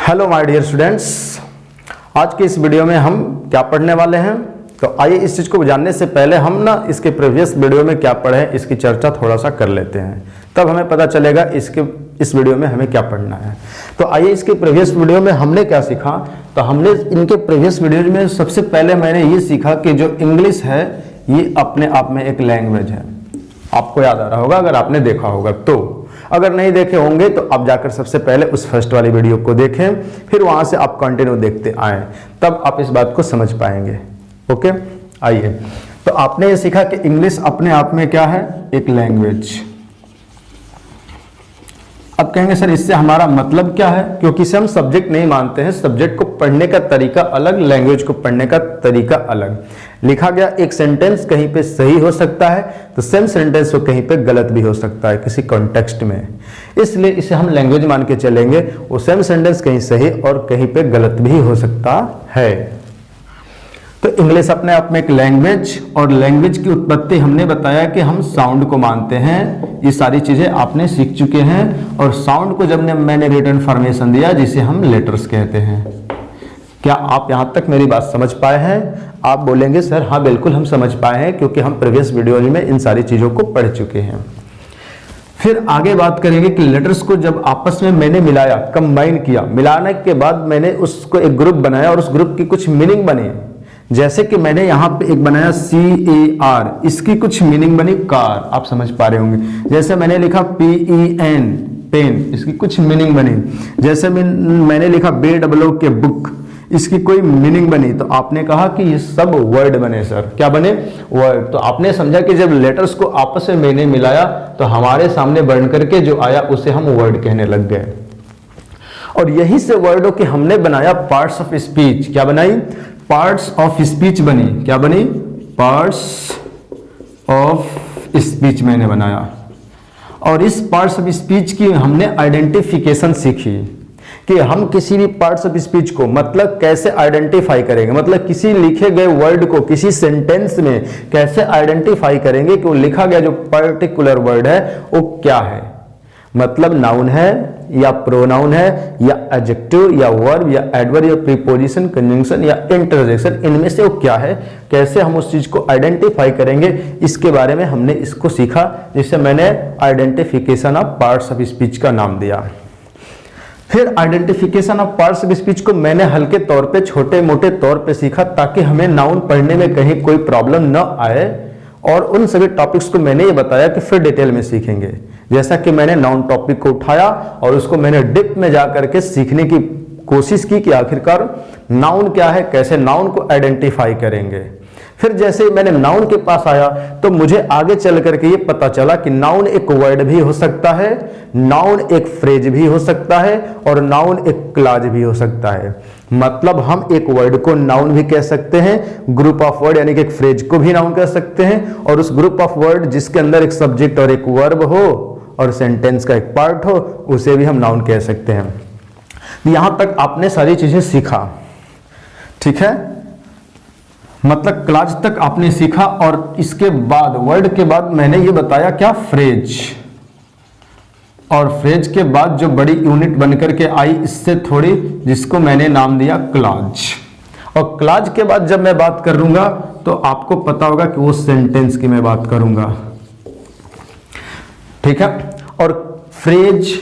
Hello my dear students, आज के इस वीडियो में हम क्या पढ़ने वाले हैं। तो आइए इस चीज़ को जानने से पहले हम ना इसके प्रीवियस वीडियो में क्या पढ़े हैं इसकी चर्चा थोड़ा सा कर लेते हैं, तब हमें पता चलेगा इस वीडियो में हमें क्या पढ़ना है। तो आइए इसके प्रीवियस वीडियो में हमने क्या सीखा। तो हमने इनके प्रीवियस वीडियो में सबसे पहले मैंने ये सीखा कि जो इंग्लिश है ये अपने आप में एक लैंग्वेज है। आपको याद आ रहा होगा अगर आपने देखा होगा तो, अगर नहीं देखे होंगे तो आप जाकर सबसे पहले उस फर्स्ट वाली वीडियो को देखें, फिर वहां से आप कंटिन्यू देखते आएं, तब आप इस बात को समझ पाएंगे। ओके, आइए। तो आपने ये सीखा कि इंग्लिश अपने आप में क्या है, एक लैंग्वेज। अब कहेंगे सर इससे हमारा मतलब क्या है, क्योंकि इसे हम सब्जेक्ट नहीं मानते हैं। सब्जेक्ट को पढ़ने का तरीका अलग, लैंग्वेज को पढ़ने का तरीका अलग। लिखा गया एक सेंटेंस कहीं पे सही हो सकता है तो सेम सेंटेंस को कहीं पे गलत भी हो सकता है किसी कॉन्टेक्स्ट में, इसलिए इसे हम लैंग्वेज मान के चलेंगे। वो सेम सेंटेंस कहीं सही और कहीं पे गलत भी हो सकता है। तो इंग्लिश अपने आप में एक लैंग्वेज, और लैंग्वेज की उत्पत्ति हमने बताया कि हम साउंड को मानते हैं। ये सारी चीजें आपने सीख चुके हैं। और साउंड को जब मैंने रिटन फॉर्मेशन दिया जिसे हम लेटर्स कहते हैं। क्या आप यहां तक मेरी बात समझ पाए हैं? आप बोलेंगे सर हाँ बिल्कुल हम समझ पाए हैं, क्योंकि हम प्रीवियस वीडियो में इन सारी चीजों को पढ़ चुके हैं। फिर आगे बात करेंगे कि लेटर्स को जब आपस में मैंने मिलाया, कंबाइन किया, मिलाने के बाद मैंने उसको एक ग्रुप बनाया और उस ग्रुप की कुछ मीनिंग बनी। जैसे कि मैंने यहाँ पे एक बनाया CAR, इसकी कुछ मीनिंग बनी कार, आप समझ पा रहे होंगे। जैसे मैंने लिखा PEN, पेन, इसकी कुछ मीनिंग बनी। जैसे मैंने लिखा BOO के बुक, इसकी कोई मीनिंग बनी। तो आपने कहा कि ये सब वर्ड बने सर। क्या बने? वर्ड। तो आपने समझा कि जब लेटर्स को आपस में मैंने मिलाया तो हमारे सामने बन करके जो आया उसे हम वर्ड कहने लग गए। और यही से वर्डों के हमने बनाया पार्ट्स ऑफ स्पीच। क्या बनाई? पार्ट्स ऑफ स्पीच बनी। क्या बनी? पार्ट्स ऑफ स्पीच मैंने बनाया। और इस पार्ट्स ऑफ स्पीच की हमने आइडेंटिफिकेशन सीखी कि हम किसी भी पार्ट्स ऑफ स्पीच को मतलब कैसे आइडेंटिफाई करेंगे, मतलब किसी लिखे गए वर्ड को किसी सेंटेंस में कैसे आइडेंटिफाई करेंगे कि वो लिखा गया जो पर्टिकुलर वर्ड है वो क्या है। मतलब नाउन है या प्रोनाउन है या एडजेक्टिव या वर्ब या एडवर्ब या प्रीपोजिशन, कंजंक्शन या इंटरजेक्शन, इनमें से वो क्या है, कैसे हम उस चीज को आइडेंटिफाई करेंगे, इसके बारे में हमने इसको सीखा, जिसे मैंने identification of parts of speech का नाम दिया। फिर identification of parts of speech को मैंने हल्के तौर पे, छोटे मोटे तौर पे सीखा, ताकि हमें नाउन पढ़ने में कहीं कोई प्रॉब्लम न आए। और उन सभी टॉपिक्स को मैंने ये बताया कि फिर डिटेल में सीखेंगे। जैसा कि मैंने नाउन टॉपिक को उठाया और उसको मैंने डिप में जा करके सीखने की कोशिश की कि आखिरकार नाउन क्या है, कैसे नाउन को आइडेंटिफाई करेंगे। फिर जैसे मैंने नाउन के पास आया तो मुझे आगे चल करके ये पता चला कि नाउन एक वर्ड भी हो सकता है, नाउन एक फ्रेज भी हो सकता है और नाउन एक क्लॉज भी हो सकता है। मतलब हम एक वर्ड को नाउन भी कह सकते हैं, ग्रुप ऑफ वर्ड यानी कि एक फ्रेज को भी नाउन कह सकते हैं, और उस ग्रुप ऑफ वर्ड जिसके अंदर एक सब्जेक्ट और एक वर्ब हो और सेंटेंस का एक पार्ट हो उसे भी हम नाउन कह सकते हैं। यहां तक आपने सारी चीजें सीखा, ठीक है। मतलब क्लॉज तक आपने सीखा। और इसके बाद वर्ड के बाद मैंने ये बताया क्या, फ्रेज। और फ्रेज के बाद जो बड़ी यूनिट बनकर के आई इससे थोड़ी, जिसको मैंने नाम दिया क्लॉज। और क्लॉज के बाद जब मैं बात करूंगा तो आपको पता होगा कि वो सेंटेंस की मैं बात करूंगा, ठीक है। और फ्रेज,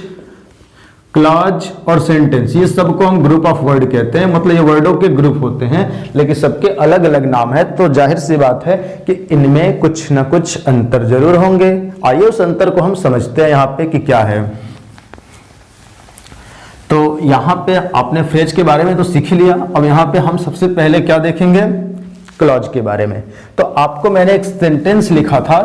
क्लॉज और सेंटेंस, ये सबको हम ग्रुप ऑफ वर्ड कहते हैं। मतलब ये वर्डों के ग्रुप होते हैं, लेकिन सबके अलग अलग नाम है। तो जाहिर सी बात है कि इनमें कुछ ना कुछ अंतर जरूर होंगे। आइए उस अंतर को हम समझते हैं यहाँ पे कि क्या है। तो यहाँ पे आपने फ्रेज के बारे में तो सीख ही लिया। अब यहाँ पे हम सबसे पहले क्या देखेंगे, क्लॉज के बारे में। तो आपको मैंने एक सेंटेंस लिखा था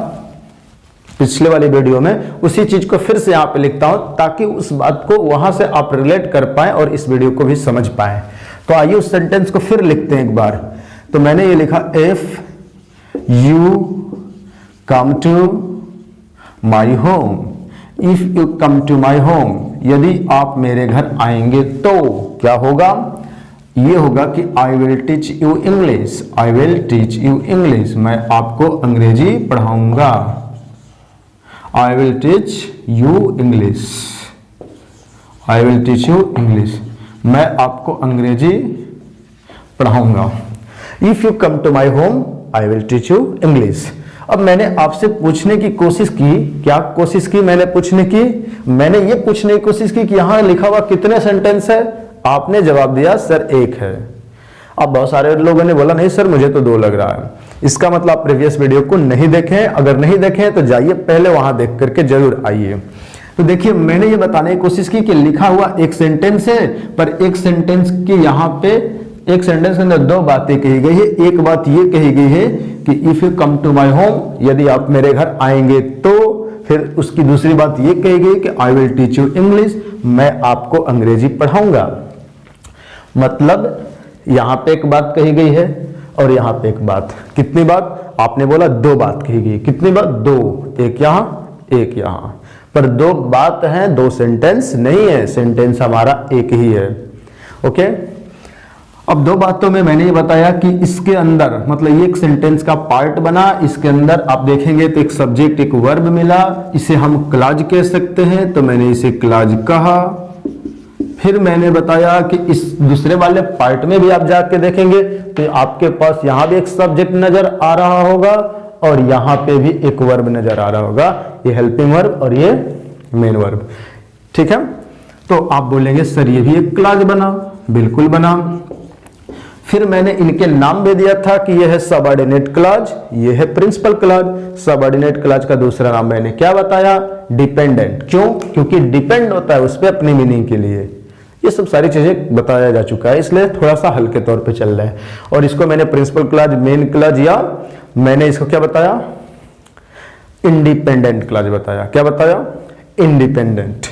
पिछले वाली वीडियो में, उसी चीज को फिर से यहाँ पे लिखता हूं ताकि उस बात को वहां से आप रिलेट कर पाए और इस वीडियो को भी समझ पाए। तो आइए उस सेंटेंस को फिर लिखते हैं एक बार। तो मैंने ये लिखा, if you come to my home, if you come to my home, यदि आप मेरे घर आएंगे तो क्या होगा, ये होगा कि आई will teach you English, I will teach you English, मैं आपको अंग्रेजी पढ़ाऊंगा। I will teach you English. I will teach you English. मैं आपको अंग्रेजी पढ़ाऊंगा। If you come to my home I will teach you English. अब मैंने आपसे पूछने की कोशिश की, क्या कोशिश की मैंने पूछने की? मैंने ये पूछने की कोशिश की कि यहां लिखा हुआ कितने सेंटेंस है? आपने जवाब दिया सर 1 है। अब बहुत सारे लोगों ने बोला नहीं सर मुझे तो 2 लग रहा है। इसका मतलब आप प्रीवियस वीडियो को नहीं देखें, अगर नहीं देखें तो जाइए पहले वहां देख करके जरूर आइए। तो देखिए मैंने ये बताने की कोशिश की कि लिखा हुआ एक सेंटेंस है, पर एक सेंटेंस के यहाँ पे एक सेंटेंस के अंदर 2 बातें कही गई है। एक बात ये कही गई है कि if you come to my home, यदि आप मेरे घर आएंगे तो। फिर उसकी दूसरी बात ये कही गई कि आई विल टीच यू इंग्लिश, मैं आपको अंग्रेजी पढ़ाऊंगा। मतलब यहां पे एक बात कही गई है और यहां पे एक बात। कितनी बात? आपने बोला 2 बात कही गई। कितनी बात? 2, एक यहां एक यहां, पर 2 बात है, 2 सेंटेंस नहीं है। सेंटेंस हमारा एक ही है। ओके, अब 2 बातों में मैंने ये बताया कि इसके अंदर मतलब ये एक सेंटेंस का पार्ट बना, इसके अंदर आप देखेंगे तो एक सब्जेक्ट एक वर्ब मिला, इसे हम क्लॉज कह सकते हैं, तो मैंने इसे क्लॉज कहा। फिर मैंने बताया कि इस दूसरे वाले पार्ट में भी आप जाके देखेंगे तो आपके पास यहां भी एक सब्जेक्ट नजर आ रहा होगा और यहां पे भी एक वर्ब नजर आ रहा होगा, ये हेल्पिंग वर्ब और ये मेन वर्ब। ठीक है, तो आप बोलेंगे सर ये भी एक क्लॉज बना। बिल्कुल बना। फिर मैंने इनके नाम दे दिया था कि यह है सबऑर्डिनेट क्लॉज, यह है प्रिंसिपल क्लॉज। सबऑर्डिनेट क्लॉज का दूसरा नाम मैंने क्या बताया? डिपेंडेंट। क्यों? क्योंकि डिपेंड होता है उस पर अपनी मीनिंग के लिए। ये सब सारी चीजें बताया जा चुका है, इसलिए थोड़ा सा हल्के तौर पे चल रहा है। और इसको मैंने प्रिंसिपल क्लॉज, मेन क्लॉज, या मैंने इसको क्या बताया? इंडिपेंडेंट क्लॉज बताया। क्या बताया? इंडिपेंडेंट,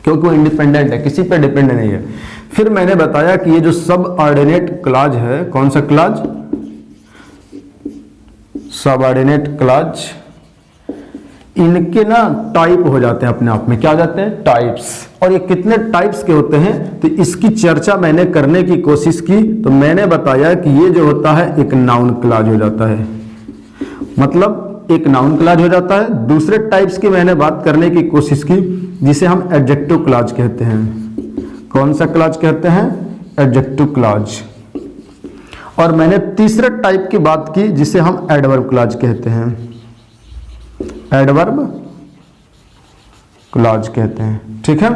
क्योंकि वो इंडिपेंडेंट है, किसी पे डिपेंड नहीं है। फिर मैंने बताया कि ये जो सबऑर्डिनेट क्लॉज है, कौन सा क्लॉज? सबऑर्डिनेट क्लॉज, इनके ना टाइप हो जाते हैं अपने आप में। क्या हो जाते हैं? टाइप्स। और ये कितने टाइप्स के होते हैं तो इसकी चर्चा मैंने करने की कोशिश की, तो मैंने बताया कि ये जो होता है एक नाउन क्लॉज हो जाता है। मतलब एक नाउन क्लॉज हो जाता है। दूसरे टाइप्स की मैंने बात करने की कोशिश की जिसे हम एडजेक्टिव क्लॉज कहते हैं। कौन सा क्लॉज कहते हैं? Adjective clause. और मैंने तीसरे टाइप की बात की जिसे हम एडवर्ब क्लॉज कहते हैं। एडवर्ब क्लॉज कहते हैं। ठीक है,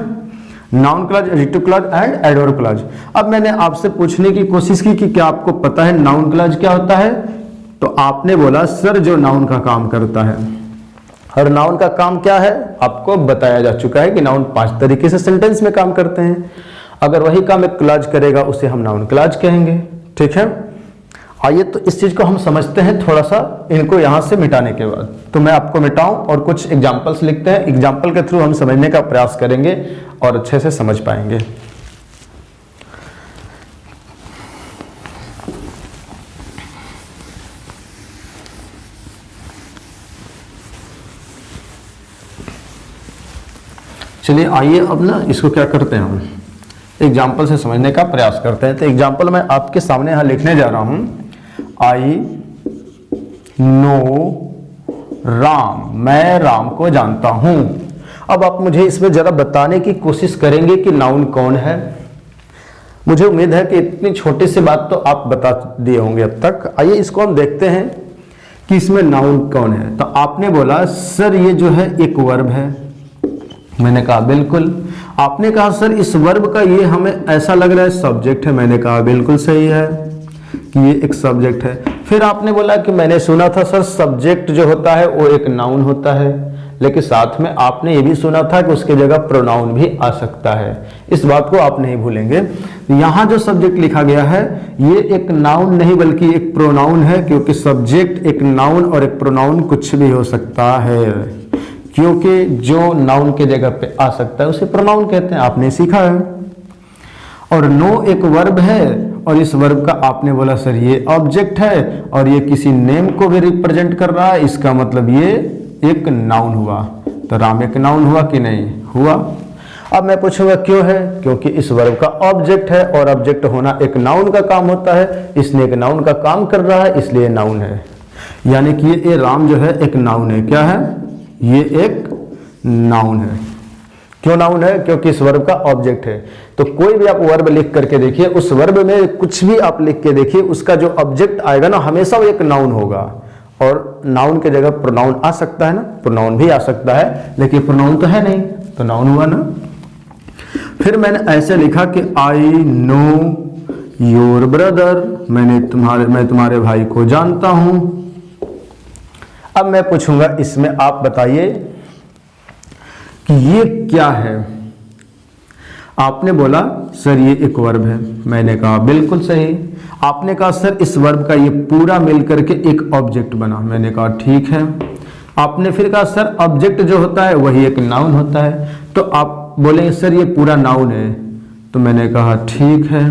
noun clause, adjective clause and adverb clause. अब मैंने आपसे पूछने की कोशिश की कि क्या आपको पता है नाउन क्लॉज क्या होता है? तो आपने बोला सर जो नाउन का काम करता है। और नाउन का काम क्या है? आपको बताया जा चुका है कि नाउन 5 तरीके से सेंटेंस में काम करते हैं। अगर वही काम एक क्लॉज करेगा उसे हम नाउन क्लॉज कहेंगे। ठीक है, आइए तो इस चीज को हम समझते हैं थोड़ा सा, इनको यहां से मिटाने के बाद। तो मैं आपको मिटाऊं और कुछ एग्जाम्पल्स लिखते हैं, एग्जाम्पल के थ्रू हम समझने का प्रयास करेंगे और अच्छे से समझ पाएंगे। चलिए आइए अब ना इसको क्या करते हैं, हम एग्जाम्पल से समझने का प्रयास करते हैं। तो एग्जाम्पल मैं आपके सामने यहां लिखने जा रहा हूं। आई नो राम, मैं राम को जानता हूं। अब आप मुझे इसमें जरा बताने की कोशिश करेंगे कि नाउन कौन है। मुझे उम्मीद है कि इतनी छोटी सी बात तो आप बता दिए होंगे अब तक। आइए इसको हम देखते हैं कि इसमें नाउन कौन है। तो आपने बोला सर ये जो है एक वर्ब है। मैंने कहा बिल्कुल। आपने कहा सर इस वर्ब का ये हमें ऐसा लग रहा है सब्जेक्ट है। मैंने कहा बिल्कुल सही है कि ये एक सब्जेक्ट है। फिर आपने बोला कि मैंने सुना था सर सब्जेक्ट जो होता है वो एक नाउन होता है, लेकिन साथ में आपने ये भी सुना था कि उसके जगह प्रोनाउन भी आ सकता है। इस बात को आप नहीं भूलेंगे। यहाँ जो सब्जेक्ट लिखा गया है ये एक नाउन नहीं बल्कि एक प्रोनाउन है, क्योंकि सब्जेक्ट एक नाउन और एक प्रोनाउन कुछ भी हो सकता है, क्योंकि जो नाउन के जगह पे आ सकता है उसे प्रोनाउन कहते हैं। आपने सीखा है। और नो एक वर्ब है और इस वर्ब का आपने बोला सर ये ऑब्जेक्ट है और ये किसी नेम को भी रिप्रेजेंट कर रहा है, इसका मतलब ये एक नाउन हुआ। तो राम एक नाउन हुआ कि नहीं हुआ? अब मैं पूछूंगा क्यों है? क्योंकि इस वर्ब का ऑब्जेक्ट है और ऑब्जेक्ट होना एक नाउन का काम होता है, इसने एक नाउन का काम कर रहा है इसलिए नाउन है। यानी कि ये राम जो है एक नाउन है। क्या है? ये एक नाउन है। क्यों नाउन है? क्योंकि इस वर्ब का ऑब्जेक्ट है। तो कोई भी आप वर्ब लिख करके देखिए, उस वर्ब में कुछ भी आप लिख के देखिए, उसका जो ऑब्जेक्ट आएगा ना हमेशा वो एक नाउन होगा। और नाउन के जगह प्रोनाउन आ सकता है ना, प्रोनाउन भी आ सकता है, लेकिन प्रोनाउन तो है नहीं, तो नाउन हुआ ना। फिर मैंने ऐसे लिखा कि आई नो योर ब्रदर, मैं तुम्हारे भाई को जानता हूं। अब मैं पूछूंगा इसमें आप बताइए कि ये क्या है। आपने बोला सर ये एक वर्ब है, मैंने कहा बिल्कुल सही। आपने कहा सर इस वर्ब का ये पूरा मिलकर के एक ऑब्जेक्ट बना, मैंने कहा ठीक है। आपने फिर कहा सर ऑब्जेक्ट जो होता है वही एक नाउन होता है, तो आप बोलेंगे सर ये पूरा नाउन है, तो मैंने कहा ठीक है।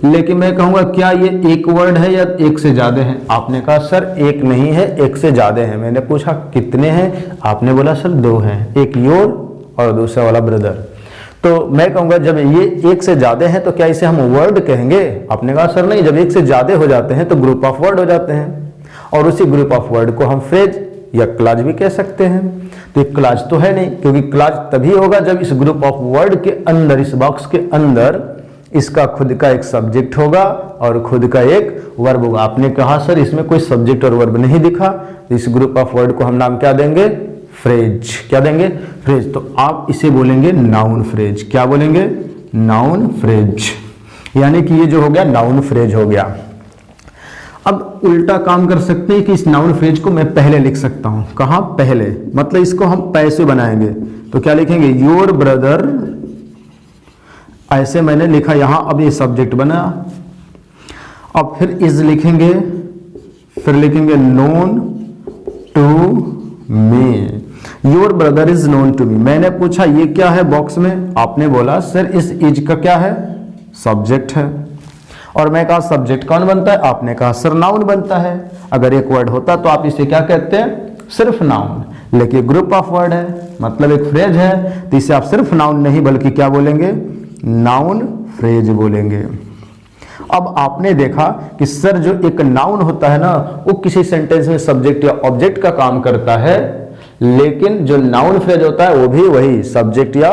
लेकिन मैं कहूंगा क्या ये एक वर्ड है या एक से ज्यादा है? आपने कहा सर एक नहीं है, एक से ज्यादा है। मैंने पूछा कितने हैं? आपने बोला सर दो हैं, एक योर और दूसरा वाला ब्रदर। तो मैं कहूंगा जब ये एक से ज्यादा है तो क्या इसे हम वर्ड कहेंगे? आपने कहा सर नहीं, जब एक से ज्यादा हो जाते हैं तो ग्रुप ऑफ वर्ड हो जाते हैं, और उसी ग्रुप ऑफ वर्ड को हम फ्रेज या क्लाज भी कह सकते हैं। तो क्लाज तो है नहीं, क्योंकि क्लाज तभी होगा जब इस ग्रुप ऑफ वर्ड के अंदर, इस बॉक्स के अंदर इसका खुद का एक सब्जेक्ट होगा और खुद का एक वर्ब होगा। आपने कहा सर इसमें कोई सब्जेक्ट और वर्ब नहीं दिखा, तो इस ग्रुप ऑफ वर्ड को हम नाम क्या देंगे? फ्रेज। क्या देंगे? फ्रेज। तो आप इसे बोलेंगे नाउन फ्रेज। क्या बोलेंगे? Noun phrase. यानी कि ये जो हो गया नाउन फ्रेज हो गया। अब उल्टा काम कर सकते हैं कि इस नाउन फ्रेज को मैं पहले लिख सकता हूं। कहां? पहले, मतलब इसको हम पैसे बनाएंगे तो क्या लिखेंगे? योर ब्रदर, ऐसे मैंने लिखा यहां, अब ये सब्जेक्ट बना। अब फिर इज लिखेंगे, फिर लिखेंगे known to me, your brother is known to me. मैंने पूछा ये क्या है बॉक्स में? आपने बोला सर इस इज का क्या है? सब्जेक्ट है। और मैं कहा सब्जेक्ट कौन बनता है? आपने कहा सर नाउन बनता है। अगर एक वर्ड होता तो आप इसे क्या कहते हैं? सिर्फ नाउन। लेकिन ग्रुप ऑफ वर्ड है, मतलब एक फ्रेज है, तो इसे आप सिर्फ नाउन नहीं बल्कि क्या बोलेंगे? नाउन फ्रेज बोलेंगे। अब आपने देखा कि सर जो एक नाउन होता है ना वो किसी सेंटेंस में सब्जेक्ट या ऑब्जेक्ट का काम करता है, लेकिन जो नाउन फ्रेज होता है वो भी वही सब्जेक्ट या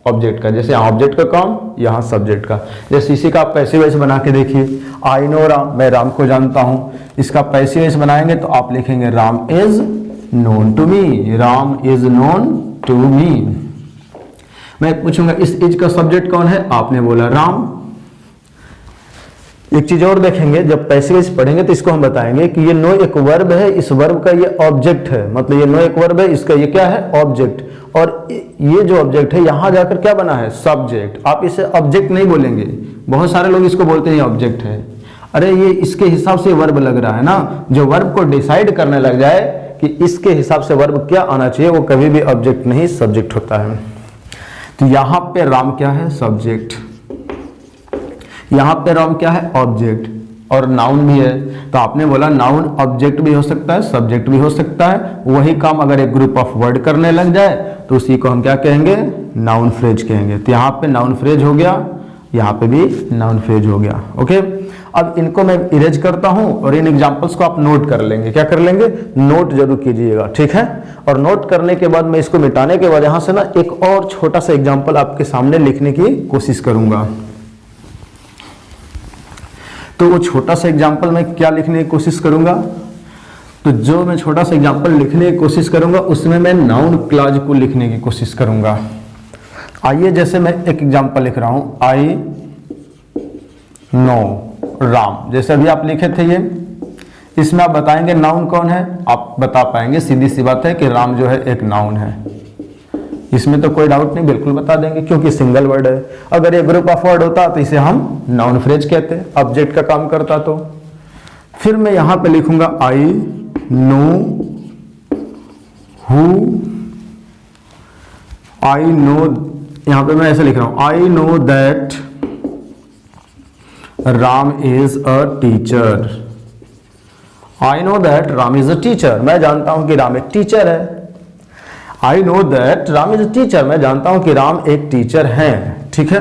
ऑब्जेक्ट का। जैसे यहाँ ऑब्जेक्ट का काम, यहाँ सब्जेक्ट का। जैसे इसी का आप पैसिव वॉइस बना के देखिए, आई नो राम, मैं राम को जानता हूं। इसका पैसिव वॉइस बनाएंगे तो आप लिखेंगे Ram is known to me, Ram is known to me. मैं पूछूंगा इस इज का सब्जेक्ट कौन है? आपने बोला राम। एक चीज और देखेंगे, जब पैसिव वॉइस पढ़ेंगे तो इसको हम बताएंगे कि ये नो एक वर्ब है, इस वर्ब का ये ऑब्जेक्ट है, मतलब ये नो एक वर्ब है, इसका ये क्या है? ऑब्जेक्ट। और ये जो ऑब्जेक्ट है यहां जाकर क्या बना है? सब्जेक्ट। आप इसे ऑब्जेक्ट नहीं बोलेंगे, बहुत सारे लोग इसको बोलते हैं ऑब्जेक्ट है। अरे ये इसके हिसाब से वर्ब लग रहा है ना, जो वर्ब को डिसाइड करने लग जाए कि इसके हिसाब से वर्ब क्या आना चाहिए, वो कभी भी ऑब्जेक्ट नहीं सब्जेक्ट होता है। तो यहां पे राम क्या है? सब्जेक्ट। यहां पे राम क्या है? ऑब्जेक्ट। और नाउन भी है, तो आपने बोला नाउन ऑब्जेक्ट भी हो सकता है, सब्जेक्ट भी हो सकता है। वही काम अगर एक ग्रुप ऑफ वर्ड करने लग जाए तो उसी को हम क्या कहेंगे? नाउन फ्रेज कहेंगे। तो यहाँ पे नाउन फ्रेज हो गया, यहाँ पे भी नाउन फ्रेज हो गया। ओके, अब इनको मैं इरेज करता हूं और इन एग्जांपल्स को आप नोट कर लेंगे। क्या कर लेंगे? नोट जरूर कीजिएगा, ठीक है। और नोट करने के बाद मैं इसको मिटाने के बाद यहां से ना एक और छोटा सा एग्जांपल आपके सामने लिखने की कोशिश करूंगा। तो वो छोटा सा एग्जांपल मैं क्या लिखने की कोशिश करूंगा? तो जो मैं छोटा सा एग्जांपल लिखने की कोशिश करूंगा उसमें मैं नाउन क्लॉज को लिखने की कोशिश करूंगा। आइए, जैसे मैं एक एग्जांपल लिख रहा हूं, आई नो राम, जैसे अभी आप लिखे थे ये, इसमें आप बताएंगे नाउन कौन है? आप बता पाएंगे, सीधी सी बात है कि राम जो है एक नाउन है, इसमें तो कोई डाउट नहीं, बिल्कुल बता देंगे क्योंकि सिंगल वर्ड है। अगर ये ग्रुप ऑफ वर्ड होता तो इसे हम नाउन फ्रेज कहते, ऑब्जेक्ट का काम करता। तो फिर मैं यहां पे लिखूंगा I know who, I know, यहां पे मैं ऐसे लिख रहा हूं, आई know that Ram is a teacher. I know that Ram is a teacher, मैं जानता हूं कि राम एक टीचर है। I know that Ram is a teacher, मैं जानता हूं कि राम एक टीचर है, ठीक है।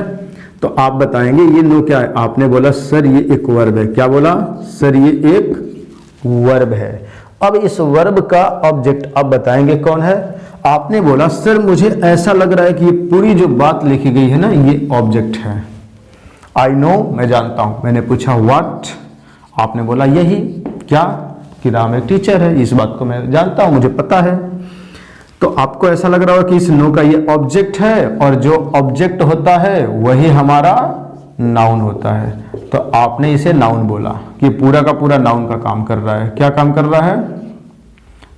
तो आप बताएंगे ये नो क्या है? आपने बोला सर ये एक वर्ब है। क्या बोला? सर ये एक वर्ब है। अब इस वर्ब का ऑब्जेक्ट आप बताएंगे कौन है? आपने बोला सर मुझे ऐसा लग रहा है कि ये पूरी जो बात लिखी गई है ना ये ऑब्जेक्ट है। आई नो, मैं जानता हूं। मैंने पूछा व्हाट, आपने बोला यही, क्या, कि राम एक टीचर है, इस बात को मैं जानता हूं, मुझे पता है। तो आपको ऐसा लग रहा होगा कि इस नो का ये ऑब्जेक्ट है और जो ऑब्जेक्ट होता है वही हमारा नाउन होता है। तो आपने इसे नाउन बोला कि पूरा का पूरा नाउन का काम कर रहा है। क्या काम कर रहा है?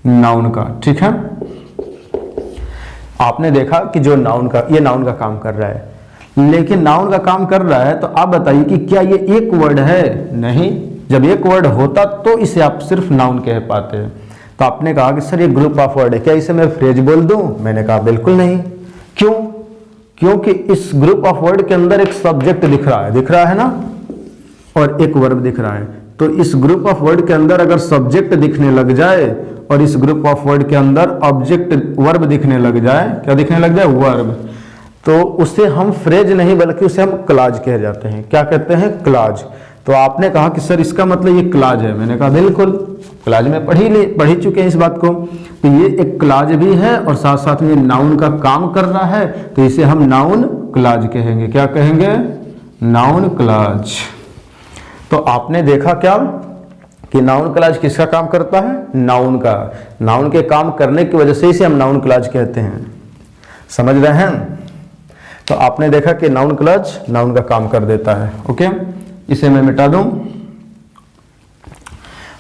नाउन का। ठीक है, आपने देखा कि जो नाउन का, ये नाउन का काम कर रहा है, लेकिन नाउन का काम कर रहा है तो आप बताइए कि क्या ये एक वर्ड है? नहीं, जब एक वर्ड होता तो इसे आप सिर्फ नाउन कह पाते हैं। तो आपने कहा कि सर ये ग्रुप ऑफ वर्ड है, क्या इसे मैं फ्रेज बोल दूं? मैंने कहा बिल्कुल नहीं। क्यों? क्योंकि इस ग्रुप ऑफ वर्ड के अंदर एक सब्जेक्ट दिख रहा है ना, और एक वर्ब दिख रहा है। तो इस ग्रुप ऑफ वर्ड के अंदर अगर सब्जेक्ट दिखने लग जाए और इस ग्रुप ऑफ वर्ड के अंदर ऑब्जेक्ट वर्ब दिखने लग जाए, क्या दिखने लग जाए? वर्ब, तो उसे हम फ्रेज नहीं बल्कि उसे हम क्लाज कह जाते हैं। क्या कहते हैं? क्लाज। तो आपने कहा कि सर इसका मतलब ये क्लाज है। मैंने कहा बिल्कुल, क्लाज में पढ़ी चुके हैं इस बात को। तो ये एक क्लाज भी है और साथ साथ में नाउन का काम कर रहा है, तो इसे हम नाउन क्लाज कहेंगे। क्या कहेंगे? Noun clause. तो आपने देखा क्या कि नाउन क्लाज किसका काम करता है? नाउन का। नाउन के काम करने की वजह से इसे हम नाउन क्लाज कहते हैं। समझ रहे हैं? तो आपने देखा कि नाउन क्लाज नाउन का काम कर देता है। ओके, इसे मैं मिटा दूं।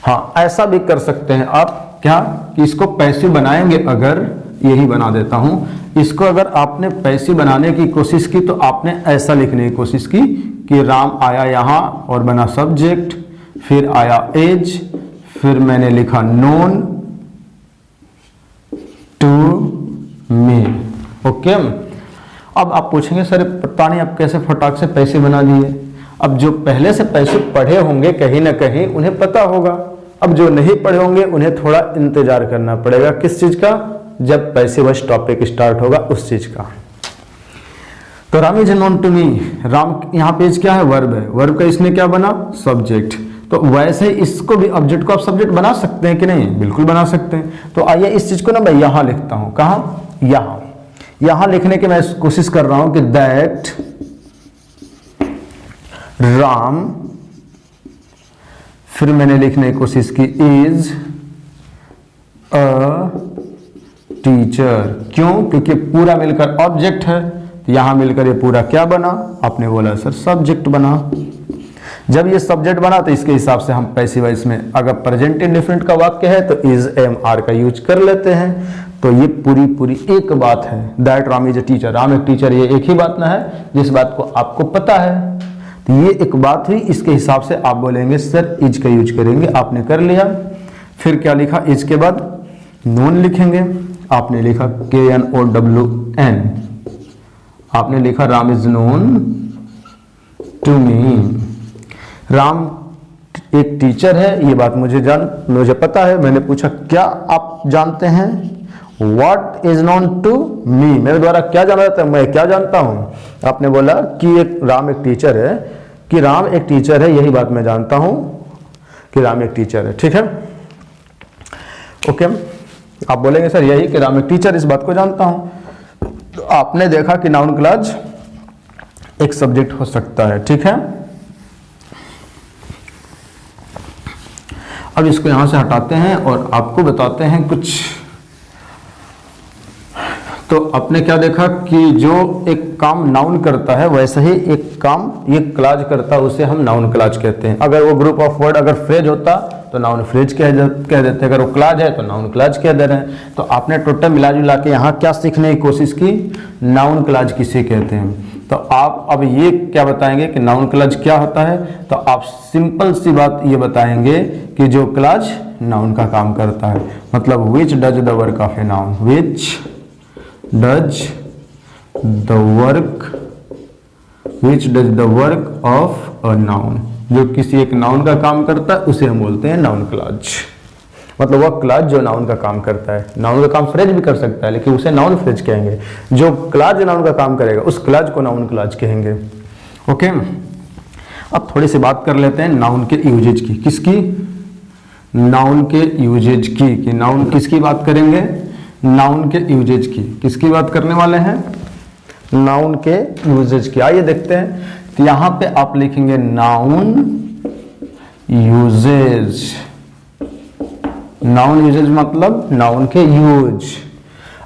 हाँ, ऐसा भी कर सकते हैं आप, क्या कि इसको पैसिव बनाएंगे, अगर यही बना देता हूं इसको। अगर आपने पैसिव बनाने की कोशिश की तो आपने ऐसा लिखने की कोशिश की कि राम आया यहां और बना सब्जेक्ट, फिर आया एज, फिर मैंने लिखा नोन टू मी। ओके, अब आप पूछेंगे सर पता नहीं आप कैसे फटाक से पैसे बना दिए। अब जो पहले से पैसे पढ़े होंगे कहीं ना कहीं उन्हें पता होगा, अब जो नहीं पढ़े होंगे उन्हें थोड़ा इंतजार करना पड़ेगा। किस चीज का? जब पैसे बस टॉपिक स्टार्ट होगा उस चीज का। तो Ram is known to me, Ram यहाँ पेज क्या है? वर्ब है। वर्ब का इसने क्या बना? सब्जेक्ट। तो वैसे इसको भी, ऑब्जेक्ट को आप सब्जेक्ट बना सकते हैं कि नहीं? बिल्कुल बना सकते हैं। तो आइए इस चीज को ना मैं यहां लिखता हूं। कहाँ? यहां लिखने की मैं कोशिश कर रहा हूं कि दैट राम, फिर मैंने लिखने की कोशिश की इज अ टीचर। क्यों? क्योंकि पूरा मिलकर ऑब्जेक्ट है, तो यहां मिलकर ये पूरा क्या बना? आपने बोला सर सब्जेक्ट बना। जब ये सब्जेक्ट बना तो इसके हिसाब से हम पैसिव वॉइस में, अगर प्रेजेंट इंडेफिनिट का वाक्य है तो इज एम आर का यूज कर लेते हैं। तो ये पूरी एक बात है, that Ram is a teacher, Ram एक टीचर, ये एक ही बात ना है जिस बात को आपको पता है। तो ये एक बात हुई, इसके हिसाब से आप बोलेंगे सर इज का यूज करेंगे। आपने कर लिया। फिर क्या लिखा? इज के बाद नोन लिखेंगे। आपने लिखा KNOWN, आपने लिखा Ram is known to me. Ram एक टीचर है, ये बात मुझे पता है। मैंने पूछा क्या आप जानते हैं? What is known to me, मेरे द्वारा क्या जाना जाता है? मैं क्या जानता हूं? आपने बोला कि राम एक टीचर है, कि राम एक टीचर है, यही बात मैं जानता हूं कि राम एक टीचर है। ठीक है, ओके। आप बोलेंगे सर यही कि राम एक टीचर, इस बात को जानता हूं। तो आपने देखा कि नाउन क्लॉज एक सब्जेक्ट हो सकता है। ठीक है, अब इसको यहां से हटाते हैं और आपको बताते हैं कुछ। तो आपने क्या देखा कि जो एक काम नाउन करता है वैसे ही एक काम ये क्लॉज करता है, उसे हम नाउन क्लॉज कहते हैं। अगर वो ग्रुप ऑफ वर्ड अगर फ्रेज होता तो नाउन फ्रेज कह देते हैं, अगर वो क्लॉज है तो नाउन क्लॉज कह दे रहे हैं। तो आपने टोटल मिला जुला के यहाँ क्या सीखने की कोशिश की? नाउन क्लॉज किसे कहते हैं। तो आप अब ये क्या बताएंगे कि नाउन क्लॉज क्या होता है? तो आप सिंपल सी बात ये बताएंगे कि जो क्लॉज नाउन का काम करता है, मतलब which does the work of a noun, which does the work of a noun, जो किसी एक नाउन का काम करता है उसे हम बोलते हैं नाउन क्लॉज। मतलब वह क्लॉज जो नाउन का काम करता है। नाउन का काम फ्रेज भी कर सकता है लेकिन उसे नाउन फ्रेज कहेंगे। जो क्लॉज नाउन का काम करेगा उस क्लॉज को नाउन क्लॉज कहेंगे। ओके, अब थोड़ी सी बात कर लेते हैं नाउन के यूजेज की। किसकी? नाउन के यूजेज की। कि नाउन किसकी बात करेंगे? नाउन के यूजेज की। किसकी बात करने वाले हैं? नाउन के यूजेज की। आइए देखते हैं तो यहां पे आप लिखेंगे नाउन यूजेज। नाउन यूजेज मतलब नाउन के यूज।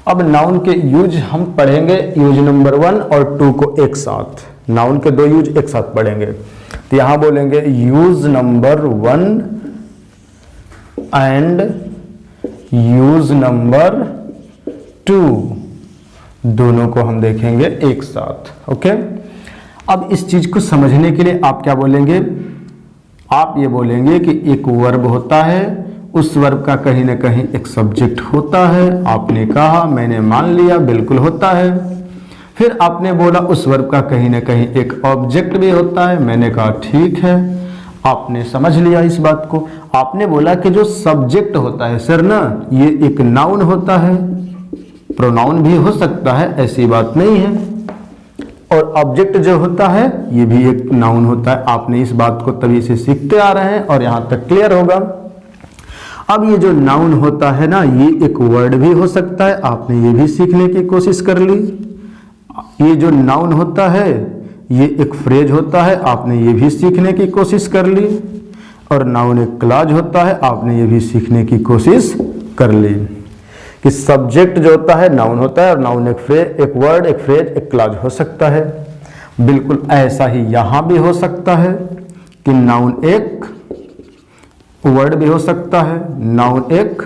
अब नाउन के यूज हम पढ़ेंगे यूज नंबर 1 और 2 को एक साथ, नाउन के 2 यूज एक साथ पढ़ेंगे। तो यहां बोलेंगे use number 1 and use number 2, दोनों को हम देखेंगे एक साथ। ओके, अब इस चीज को समझने के लिए आप क्या बोलेंगे, आप ये बोलेंगे कि एक वर्ब होता है, उस वर्ब का कहीं ना कहीं एक सब्जेक्ट होता है। आपने कहा, मैंने मान लिया, बिल्कुल होता है। फिर आपने बोला उस वर्ब का कहीं ना कहीं एक ऑब्जेक्ट भी होता है। मैंने कहा ठीक है, आपने समझ लिया इस बात को। आपने बोला कि जो सब्जेक्ट होता है सर ना, ये एक नाउन होता है, प्रोनाउन भी हो सकता है, ऐसी बात नहीं है। और ऑब्जेक्ट जो होता है ये भी एक नाउन होता है। आपने इस बात को तभी से सीखते आ रहे हैं और यहां तक क्लियर होगा। अब ये जो नाउन होता है ना, ये एक वर्ड भी हो सकता है, आपने ये भी सीखने की कोशिश कर ली। ये जो नाउन होता है ये एक फ्रेज होता है, आपने ये भी सीखने की कोशिश कर ली। और नाउन एक क्लॉज होता है, आपने ये भी सीखने की कोशिश कर ली कि सब्जेक्ट जो होता है नाउन होता है और नाउन एक फ्रेज, एक वर्ड, एक फ्रेज, एक क्लॉज हो सकता है। बिल्कुल ऐसा ही यहां भी हो सकता है कि नाउन एक वर्ड भी हो सकता है, नाउन एक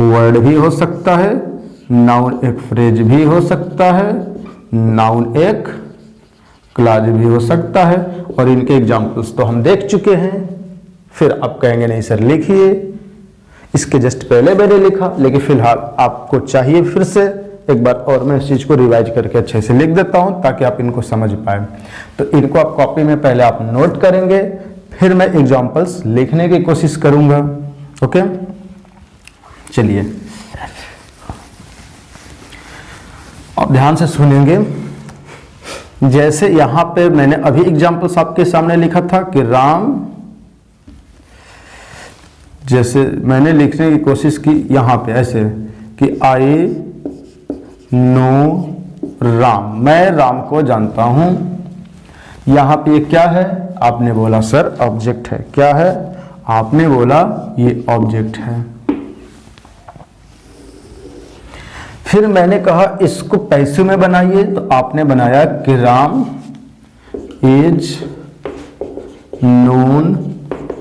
वर्ड भी हो सकता है, नाउन एक फ्रेज भी हो सकता है, नाउन एक क्लॉज भी हो सकता है। और इनके एग्जाम्पल्स तो हम देख चुके हैं। फिर आप कहेंगे नहीं सर लिखिए, इसके जस्ट पहले मैंने लिखा, लेकिन फिलहाल आपको चाहिए फिर से एक बार और मैं इस चीज को रिवाइज करके अच्छे से लिख देता हूं ताकि आप इनको समझ पाए। तो इनको आप कॉपी में पहले आप नोट करेंगे, फिर मैं एग्जाम्पल्स लिखने की कोशिश करूंगा। ओके, चलिए अब ध्यान से सुनेंगे। जैसे यहां पे मैंने अभी एग्जाम्पल्स आपके सामने लिखा था कि राम, जैसे मैंने लिखने की कोशिश की यहां पे ऐसे कि आई नो राम, मैं राम को जानता हूं। यहां पे ये क्या है, आपने बोला सर ऑब्जेक्ट है। क्या है, आपने बोला ये ऑब्जेक्ट है। फिर मैंने कहा इसको पैसे में बनाइए, तो आपने बनाया कि Ram is known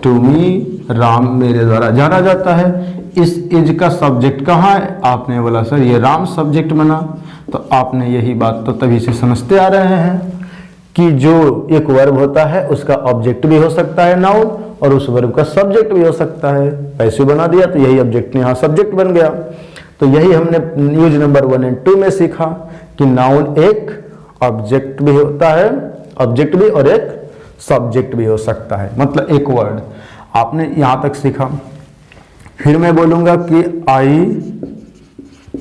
to me, Ram मेरे द्वारा जाना जाता है। इस इज का सब्जेक्ट कहाँ है, आपने बोला सर ये राम सब्जेक्ट बना। तो आपने यही बात तो तभी से समझते आ रहे हैं कि जो एक वर्ब होता है उसका ऑब्जेक्ट भी हो सकता है नाउन, और उस वर्ब का सब्जेक्ट भी हो सकता है। पैसे बना दिया तो यही ऑब्जेक्ट यहाँ सब्जेक्ट बन गया। तो यही हमने यूज नंबर 1 और 2 में सीखा कि नाउन एक ऑब्जेक्ट भी होता है, ऑब्जेक्ट भी, और एक सब्जेक्ट भी हो सकता है, मतलब एक वर्ड। आपने यहां तक सीखा। फिर मैं बोलूंगा कि आई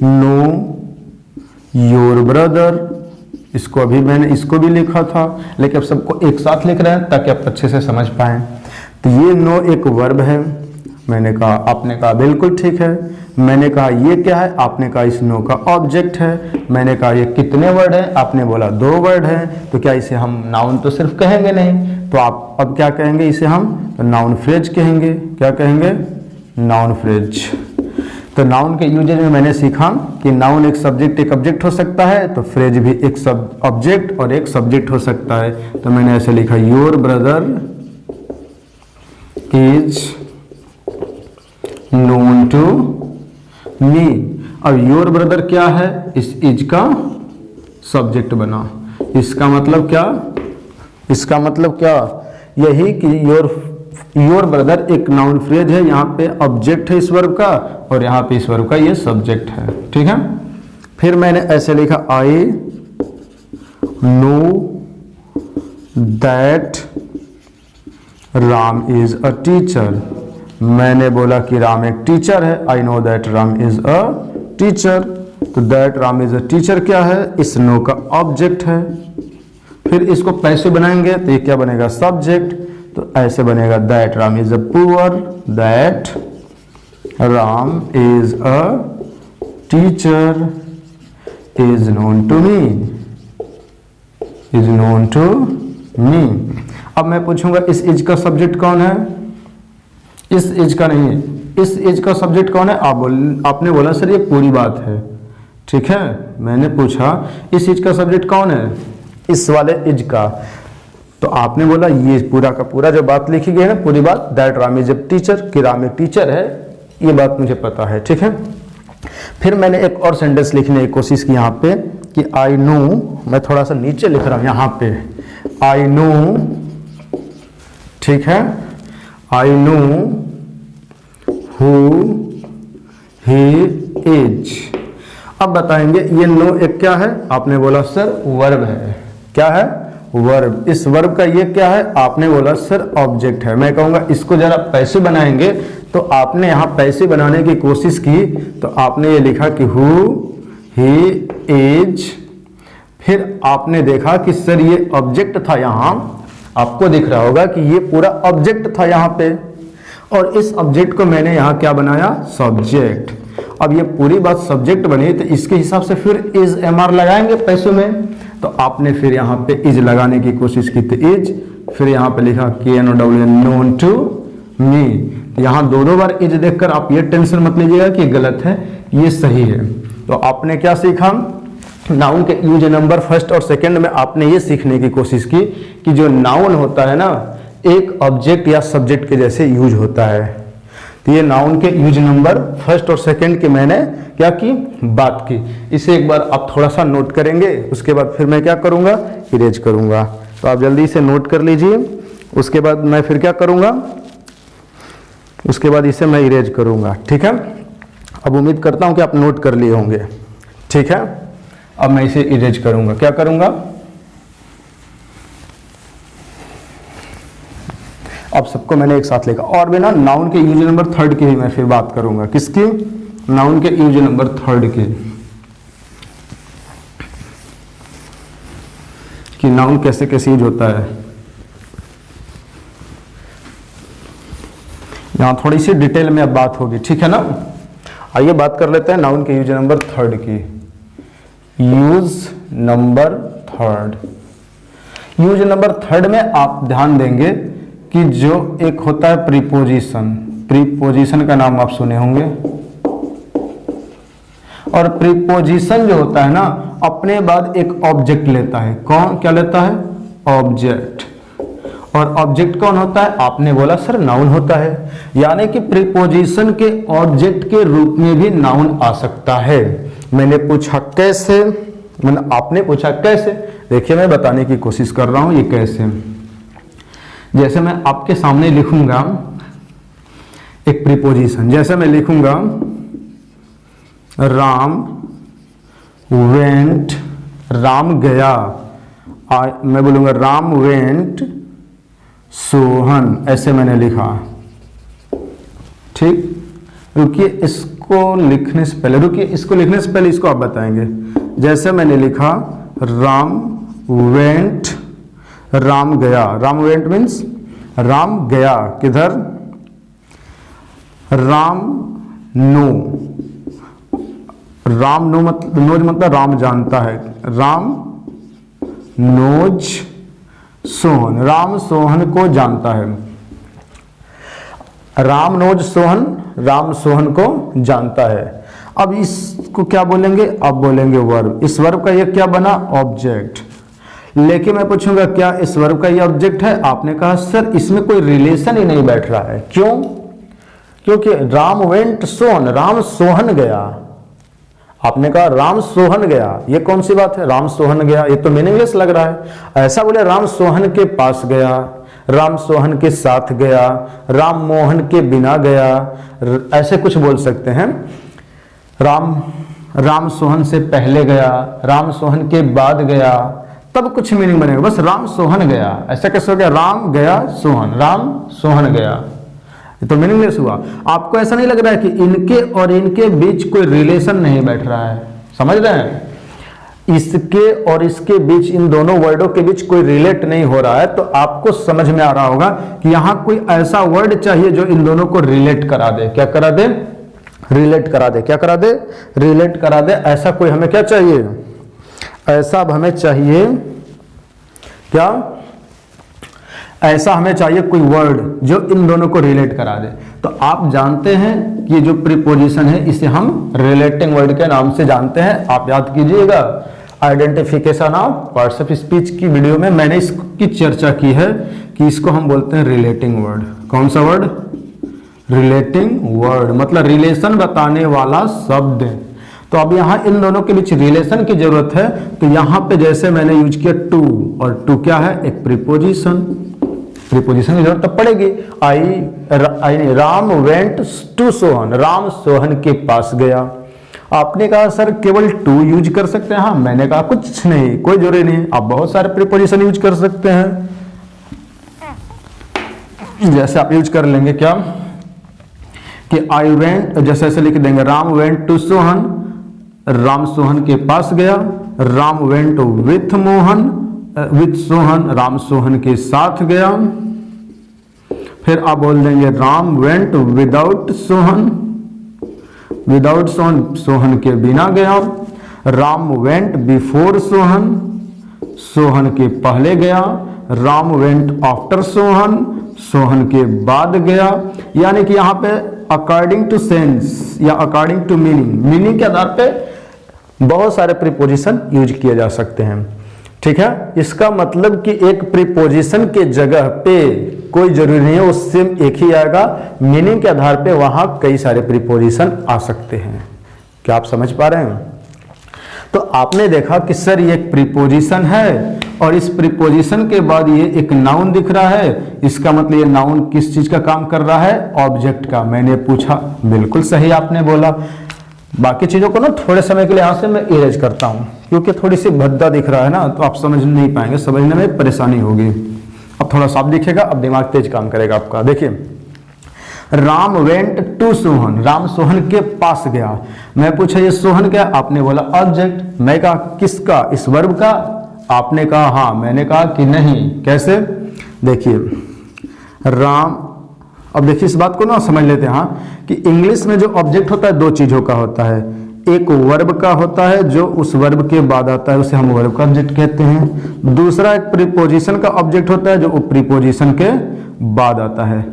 नो योर ब्रदर, इसको अभी मैंने इसको भी लिखा था, लेकिन अब सबको एक साथ लिख रहे हैं ताकि आप अच्छे से समझ पाएं। तो ये नो एक वर्ब है, मैंने कहा, आपने कहा बिल्कुल ठीक है। मैंने कहा ये क्या है, आपने कहा इस नो का ऑब्जेक्ट है। मैंने कहा ये कितने वर्ड हैं, आपने बोला 2 वर्ड हैं। तो क्या इसे हम नाउन तो सिर्फ कहेंगे नहीं, तो आप अब क्या कहेंगे इसे हम, तो नाउन फ्रेज कहेंगे। क्या कहेंगे, नाउन फ्रेज। तो नाउन के यूजेज में मैंने सीखा कि नाउन एक सब्जेक्ट एक ऑब्जेक्ट हो सकता है, तो फ्रेज भी एक सब ऑब्जेक्ट और एक सब्जेक्ट हो सकता है। तो मैंने ऐसे लिखा your brother is known to me. अब योर ब्रदर क्या है, इस इज का सब्जेक्ट बना। इसका मतलब क्या, इसका मतलब क्या, यही कि योर ब्रदर एक नाउन फ्रेज है, यहाँ पे ऑब्जेक्ट है इस वर्ब का, और यहाँ पे इस वर्ब का ये सब्जेक्ट है। ठीक है। फिर मैंने ऐसे लिखा I know that Ram is a teacher. मैंने बोला कि राम एक टीचर है। I know that Ram is a teacher. तो that Ram is a teacher क्या है, इस नो का ऑब्जेक्ट है। फिर इसको पैसे बनाएंगे तो ये क्या बनेगा, सब्जेक्ट। तो ऐसे बनेगा that Ram is a poor, that Ram is a teacher is known to me. Is known to me. अब मैं पूछूंगा इस इज का सब्जेक्ट कौन है? इस इज का नहीं है, इस इज का सब्जेक्ट कौन है? आपने बोला सर ये पूरी बात है, ठीक है। मैंने पूछा इस इज का सब्जेक्ट कौन है? इस वाले इज का। तो आपने बोला ये पूरा का पूरा जो बात लिखी गई है ना, पूरी बात, that Ram is a teacher, कि राम एक टीचर है, ये बात मुझे पता है, ठीक है। फिर मैंने एक और सेंटेंस लिखने की कोशिश की यहाँ पे कि आई नो, मैं थोड़ा सा नीचे लिख रहा हूँ यहाँ पे, आई नो, ठीक है, I know who he is. अब बताएंगे ये नो एक क्या है? आपने बोला सर वर्ब है। क्या है? वर्ब। इस वर्ब का ये क्या है? आपने बोला सर ऑब्जेक्ट है। मैं कहूंगा इसको जरा पैसे बनाएंगे, तो आपने यहाँ पैसे बनाने की कोशिश की, तो आपने ये लिखा कि हु ही इज, फिर आपने देखा कि सर ये ऑब्जेक्ट था, यहाँ आपको दिख रहा होगा कि ये पूरा ऑब्जेक्ट था यहाँ पे, और इस ऑब्जेक्ट को मैंने यहाँ क्या बनाया? सब्जेक्ट। अब ये पूरी बात सब्जेक्ट बनी, तो इसके हिसाब से फिर इज एमआर लगाएंगे पैसों में, तो आपने फिर यहाँ पे इज लगाने की कोशिश की, तो इज, फिर यहाँ पे लिखा KNOW नोन टू मी। यहाँ दोनों बार इज देखकर आप ये टेंशन मत लीजिएगा कि गलत है, ये सही है। तो आपने क्या सीखा? नाउन के यूज नंबर फर्स्ट और सेकंड में आपने ये सीखने की कोशिश की कि जो नाउन होता है ना, एक ऑब्जेक्ट या सब्जेक्ट के जैसे यूज होता है। तो ये नाउन के यूज नंबर फर्स्ट और सेकंड की मैंने क्या की? बात की। इसे एक बार आप थोड़ा सा नोट करेंगे, उसके बाद फिर मैं क्या करूंगा? इरेज करूंगा। तो आप जल्दी से नोट कर लीजिए, उसके बाद मैं फिर क्या करूंगा? उसके बाद इसे मैं इरेज करूंगा, ठीक है। अब उम्मीद करता हूं कि आप नोट कर लिए होंगे, ठीक है। अब मैं इसे इरेज करूंगा। क्या करूंगा? अब सबको मैंने एक साथ लिखा। और भी ना नाउन के यूज नंबर थर्ड की ही मैं फिर बात करूंगा। किसकी? नाउन के यूज नंबर थर्ड की, कि नाउन कैसे कैसे यूज होता है। यहां थोड़ी सी डिटेल में अब बात होगी, ठीक है ना। आइए बात कर लेते हैं नाउन के यूज नंबर थर्ड की। Use number third, use number third में आप ध्यान देंगे कि जो एक होता है प्रीपोजिशन, प्रीपोजिशन का नाम आप सुने होंगे। और प्रीपोजिशन जो होता है ना, अपने बाद एक ऑब्जेक्ट लेता है। कौन क्या लेता है? ऑब्जेक्ट। और ऑब्जेक्ट कौन होता है? आपने बोला सर नाउन होता है। यानी कि प्रीपोजिशन के ऑब्जेक्ट के रूप में भी नाउन आ सकता है। मैंने पूछा कैसे, आपने पूछा कैसे। देखिए मैं बताने की कोशिश कर रहा हूं ये कैसे। जैसे मैं आपके सामने लिखूंगा एक प्रीपोजिशन, जैसे मैं लिखूंगा राम वेंट, राम गया, मैं बोलूंगा राम वेंट सोहन, ऐसे मैंने लिखा, ठीक। रुकिए इसको लिखने से पहले, रुकिए इसको लिखने से पहले इसको आप बताएंगे। जैसे मैंने लिखा राम वेंट, राम गया, राम वेंट मीन्स राम गया किधर? राम नो, राम नो मतलब राम जानता है, राम नोज सोहन, राम सोहन को जानता है। राम नोज सोहन, राम सोहन को जानता है। अब इसको क्या बोलेंगे? अब बोलेंगे वर्ब। इस वर्ब का ये क्या बना? ऑब्जेक्ट। लेकिन मैं पूछूंगा क्या इस वर्ब का ये ऑब्जेक्ट है? आपने कहा सर इसमें कोई रिलेशन ही नहीं बैठ रहा है। क्यों? क्योंकि राम वेंट सोहन, राम सोहन गया। आपने कहा राम सोहन गया, ये कौन सी बात है? राम सोहन गया, ये तो मीनिंगलेस लग रहा है। ऐसा बोले राम सोहन के पास गया, राम सोहन के साथ गया, राम मोहन के बिना गया, ऐसे कुछ बोल सकते हैं। राम सोहन से पहले गया, राम सोहन के बाद गया, तब कुछ मीनिंग बनेगा। बस राम सोहन गया, ऐसा कैसे हो गया? राम गया सोहन, राम सोहन गया, ये तो मीनिंगलेस हुआ। आपको ऐसा नहीं लग रहा है कि इनके और इनके बीच कोई रिलेशन नहीं बैठ रहा है? समझ रहे हैं? इसके और इसके बीच, इन दोनों वर्डों के बीच कोई रिलेट नहीं हो रहा है। तो आपको समझ में आ रहा होगा कि यहां कोई ऐसा वर्ड चाहिए जो इन दोनों को रिलेट करा दे। क्या करा दे? रिलेट करा दे। क्या करा दे? रिलेट करा दे। ऐसा कोई हमें क्या चाहिए? ऐसा अब हमें चाहिए क्या? ऐसा हमें चाहिए कोई वर्ड जो इन दोनों को रिलेट करा दे। तो आप जानते हैं कि जो प्रीपोजिशन है इसे हम रिलेटिंग वर्ड के नाम से जानते हैं। आप याद कीजिएगा, identification of parts of speech की वीडियो में मैंने इसकी चर्चा की है कि इसको हम बोलते हैं रिलेटिंग वर्ड। कौन सा वर्ड? रिलेटिंग वर्ड, मतलब रिलेशन बताने वाला शब्द। तो अब यहाँ इन दोनों के बीच रिलेशन की जरूरत है, तो यहाँ पे जैसे मैंने यूज किया टू, और टू क्या है? एक प्रीपोजिशन। प्रीपोजिशन की जरूरत पड़ेगी। राम वेंट टू सोहन, राम सोहन के पास गया। आपने कहा सर केवल टू यूज कर सकते हैं? हाँ, मैंने कहा कुछ नहीं, कोई जरूरी नहीं, आप बहुत सारे प्रीपोजिशन यूज कर सकते हैं। जैसे आप यूज कर लेंगे क्या कि आई वेंट, जैसे ऐसे लिख देंगे राम वेंट टू सोहन, राम सोहन के पास गया। Ram went with Mohan, with Sohan, Ram Sohan के साथ गया। फिर आप बोल देंगे Ram went without Sohan, without Sohan, Sohan के बिना गया। राम वेंट बिफोर सोहन, सोहन के पहले गया। राम वेंट आफ्टर सोहन, सोहन के बाद गया। यानी कि यहाँ पे अकॉर्डिंग टू सेंस या अकॉर्डिंग टू मीनिंग, मीनिंग के आधार पे बहुत सारे प्रीपोजिशन यूज किए जा सकते हैं। ठीक है, इसका मतलब कि एक प्रीपोजिशन के जगह पे कोई जरूरी नहीं है वो सेम एक ही आएगा, मीनिंग के आधार पे वहां कई सारे प्रीपोजिशन आ सकते हैं। क्या आप समझ पा रहे हैं? तो आपने देखा कि सर ये एक प्रीपोजिशन है और इस प्रीपोजिशन के बाद ये एक नाउन दिख रहा है, इसका मतलब ये नाउन किस चीज का काम कर रहा है? ऑब्जेक्ट का। मैंने पूछा, बिल्कुल सही आपने बोला। बाकी चीजों को ना थोड़े समय के लिए यहां से मैं इरेज करता हूं क्योंकि थोड़ी सी भद्दा दिख रहा है ना, तो आप समझ नहीं पाएंगे, समझने में परेशानी होगी। अब थोड़ा साफ दिखेगा, अब दिमाग तेज काम करेगा आपका। देखिए, राम वेंट टू सोहन, राम सोहन के पास गया। मैं पूछा ये सोहन क्या? आपने बोला ऑब्जेक्ट। मैं कहा किसका? इस वर्ब का। आपने कहा हाँ, मैंने कहा कि नहीं। कैसे? देखिए राम, अब देखिए इस बात को ना समझ लेते हैं हाँ, कि इंग्लिश में जो ऑब्जेक्ट होता है दो चीजों का होता है। एक वर्ब का होता है जो उस वर्ब के बाद आता है, उसे हम वर्ब का ऑब्जेक्ट कहते हैं। दूसरा एक प्रीपोजिशन का ऑब्जेक्ट होता है जो प्रीपोजिशन के बाद आता है।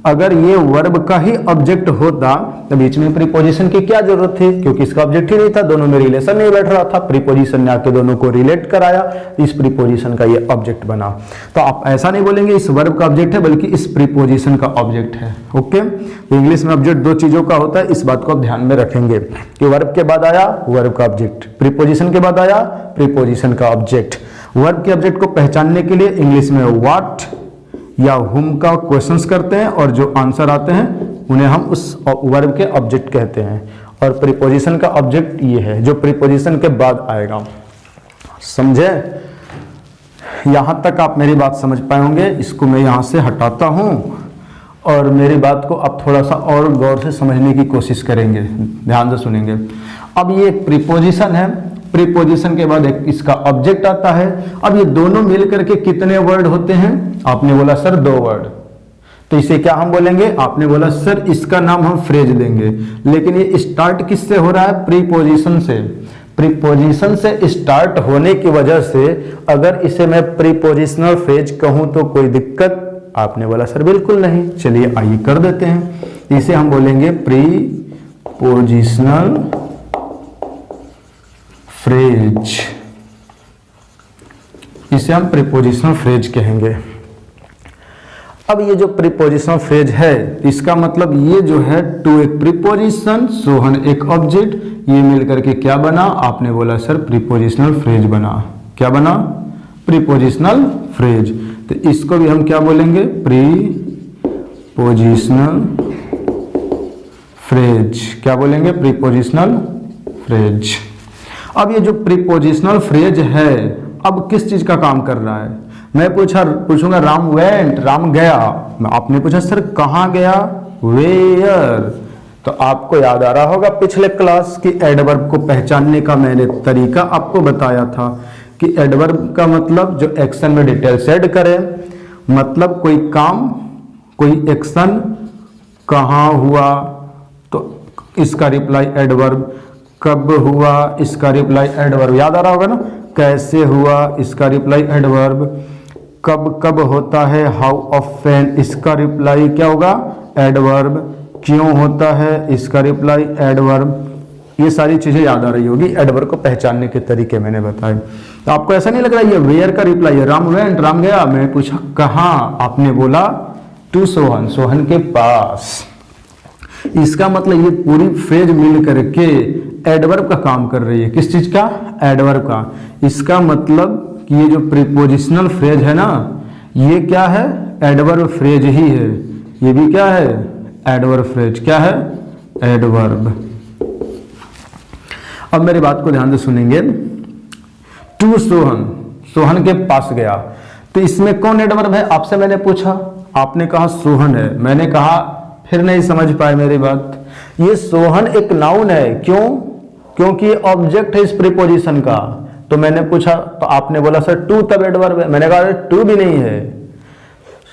अगर ये वर्ब का ही ऑब्जेक्ट होता तो बीच में प्रीपोजिशन की क्या जरूरत थी, क्योंकि इसका ऑब्जेक्ट ही नहीं था, दोनों में रिलेशन नहीं बैठ रहा था। प्रीपोजिशन ने आके दोनों को रिलेट कराया, इस प्रीपोजिशन का ये ऑब्जेक्ट बना। तो आप ऐसा नहीं बोलेंगे इस वर्ब का ऑब्जेक्ट है, बल्कि इस प्रीपोजिशन का ऑब्जेक्ट है। ओके, तो इंग्लिश में ऑब्जेक्ट दो चीजों का होता है, इस बात को आप ध्यान में रखेंगे कि वर्ब के बाद आया वर्ब का ऑब्जेक्ट, प्रीपोजिशन के बाद आया प्रीपोजिशन का ऑब्जेक्ट। वर्ब के ऑब्जेक्ट को पहचानने के लिए इंग्लिश में व्हाट या हुम का क्वेश्चंस करते हैं और जो आंसर आते हैं उन्हें हम उस वर्ब के ऑब्जेक्ट कहते हैं। और प्रीपोजिशन का ऑब्जेक्ट ये है जो प्रीपोजिशन के बाद आएगा। समझे? यहां तक आप मेरी बात समझ पाए होंगे। इसको मैं यहां से हटाता हूं और मेरी बात को आप थोड़ा सा और गौर से समझने की कोशिश करेंगे, ध्यान से सुनेंगे। अब ये एक प्रीपोजिशन है, प्रीपोजिशन के बाद एक इसका ऑब्जेक्ट आता है। अब ये दोनों मिलकर के कितने वर्ड होते हैं? आपने बोला सर दो वर्ड, तो इसे क्या हम बोलेंगे? आपने बोला सर इसका नाम हम फ्रेज देंगे, लेकिन ये स्टार्ट किससे हो रहा है? प्रीपोजिशन से। प्रीपोजिशन से स्टार्ट होने की वजह से अगर इसे मैं प्रीपोजिशनल फ्रेज कहूं तो कोई दिक्कत? आपने बोला सर बिल्कुल नहीं। चलिए आइए कर देते हैं, इसे हम बोलेंगे प्रीपोजिशनल फ्रेज। इसे हम प्रीपोजिशनल फ्रेज कहेंगे। अब ये जो प्रीपोजिशनल फ्रेज है इसका मतलब ये जो है टू एक प्रीपोजिशन, सोहन एक ऑब्जेक्ट, ये मिलकर के क्या बना? आपने बोला सर प्रीपोजिशनल फ्रेज बना। क्या बना? Prepositional phrase. तो इसको भी हम क्या बोलेंगे? Prepositional phrase. क्या बोलेंगे? Prepositional phrase. अब ये जो प्रीपोजिशनल फ्रेज है अब किस चीज का काम कर रहा है? मैं पूछूंगा राम वेंट, राम गया। आपने पूछा सर कहां गया? वेयर। तो आपको याद आ रहा होगा पिछले क्लास की एडवर्ब को पहचानने का मैंने तरीका आपको बताया था कि एडवर्ब का मतलब जो एक्शन में डिटेल्स ऐड करे, मतलब कोई काम, कोई एक्शन कहां हुआ तो इसका रिप्लाई एडवर्ब, कब हुआ इसका रिप्लाई एडवर्ब, याद आ रहा होगा ना? कैसे हुआ इसका रिप्लाई एडवर्ब, कब कब होता है, हाउ ऑफन, इसका रिप्लाई क्या होगा, एडवर्ब। क्यों होता है, इसका रिप्लाई एडवर्ब। ये सारी चीजें याद आ रही होगी, एडवर्ब को पहचानने के तरीके मैंने बताए। तो आपको ऐसा नहीं लग रहा ये वेयर का रिप्लाई है, राम वेंट, राम गया। मैं पूछा कहाँ, आपने बोला टू सोहन, सोहन के पास। इसका मतलब ये पूरी फ्रेज मिल करके एडवर्ब का काम कर रही है। किस चीज का, एडवर्ब का। इसका मतलब कि ये जो प्रीपोजिशनल फ्रेज है ना, ये क्या है, एडवर्ब फ्रेज ही है। ये भी क्या है, एडवर्ब फ्रेज। क्या है, एडवर्ब। अब मेरी बात को ध्यान से सुनेंगे। टू सोहन, सोहन के पास गया, तो इसमें कौन एडवर्ब है, आपसे मैंने पूछा, आपने कहा सोहन है, मैंने कहा फिर नहीं समझ पाए मेरी बात। ये सोहन एक नाउन है, क्यों, क्योंकि ऑब्जेक्ट है इस प्रीपोजिशन का। तो मैंने पूछा, तो आपने बोला सर टू तब एडवर्ब है। मैंने कहा टू भी नहीं है,